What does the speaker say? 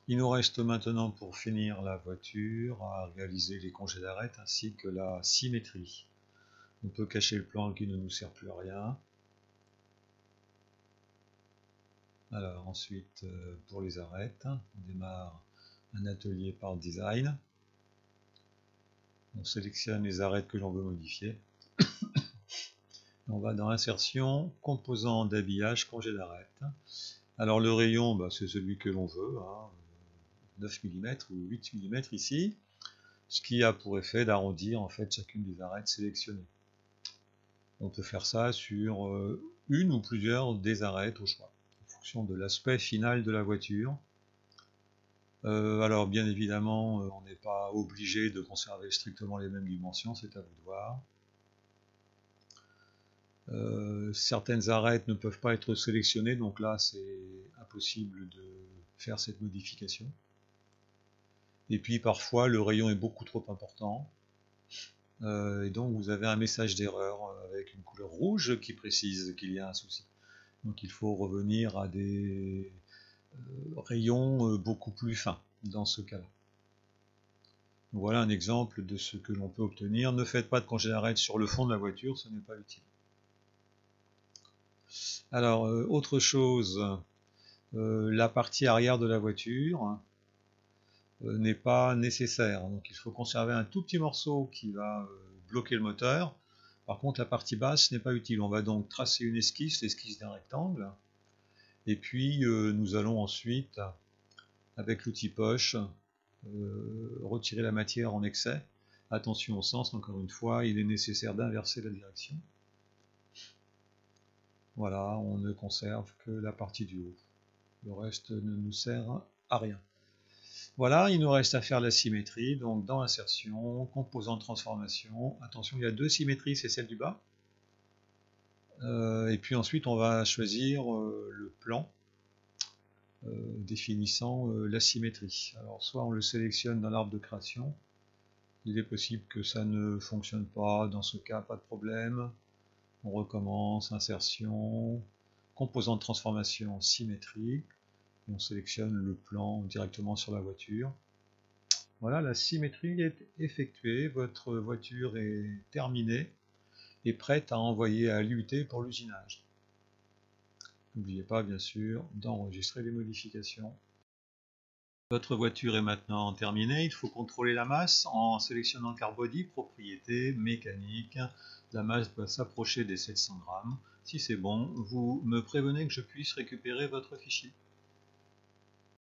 Il nous reste maintenant pour finir la voiture à réaliser les congés d'arrêt ainsi que la symétrie. On peut cacher le plan qui ne nous sert plus à rien. Alors ensuite, pour les arêtes, on démarre un atelier par design. On sélectionne les arêtes que l'on veut modifier. On va dans insertion, composants d'habillage, congé d'arête. Alors le rayon, c'est celui que l'on veut, 9 mm ou 8 mm ici, ce qui a pour effet d'arrondir en fait chacune des arêtes sélectionnées. On peut faire ça sur une ou plusieurs des arêtes au choix, en fonction de l'aspect final de la voiture. Alors bien évidemment, on n'est pas obligé de conserver strictement les mêmes dimensions, c'est à vous de voir. Certaines arêtes ne peuvent pas être sélectionnées, donc là c'est impossible de faire cette modification. Et puis parfois le rayon est beaucoup trop important, et donc vous avez un message d'erreur avec une couleur rouge qui précise qu'il y a un souci. Donc il faut revenir à des rayons beaucoup plus fins dans ce cas-là. Voilà un exemple de ce que l'on peut obtenir. Ne faites pas de congé d'arrêt sur le fond de la voiture, ce n'est pas utile. Alors, autre chose, la partie arrière de la voiture n'est pas nécessaire. Donc il faut conserver un tout petit morceau qui va bloquer le moteur. Par contre, la partie basse n'est pas utile. On va donc tracer une esquisse, l'esquisse d'un rectangle. Et puis, nous allons ensuite, avec l'outil poche, retirer la matière en excès. Attention au sens, encore une fois, il est nécessaire d'inverser la direction. Voilà, on ne conserve que la partie du haut. Le reste ne nous sert à rien. Voilà, il nous reste à faire la symétrie, donc dans insertion, composant de transformation. Attention, il y a deux symétries, c'est celle du bas. Et puis ensuite, on va choisir le plan définissant la symétrie. Alors, soit on le sélectionne dans l'arbre de création. Il est possible que ça ne fonctionne pas. Dans ce cas, pas de problème. On recommence, insertion, composant de transformation, symétrie. Et on sélectionne le plan directement sur la voiture. Voilà, la symétrie est effectuée, votre voiture est terminée et prête à envoyer à l'UT pour l'usinage. N'oubliez pas bien sûr d'enregistrer les modifications. Votre voiture est maintenant terminée, il faut contrôler la masse en sélectionnant Car Body, propriété, mécanique. La masse doit s'approcher des 700 grammes. Si c'est bon, vous me prévenez que je puisse récupérer votre fichier.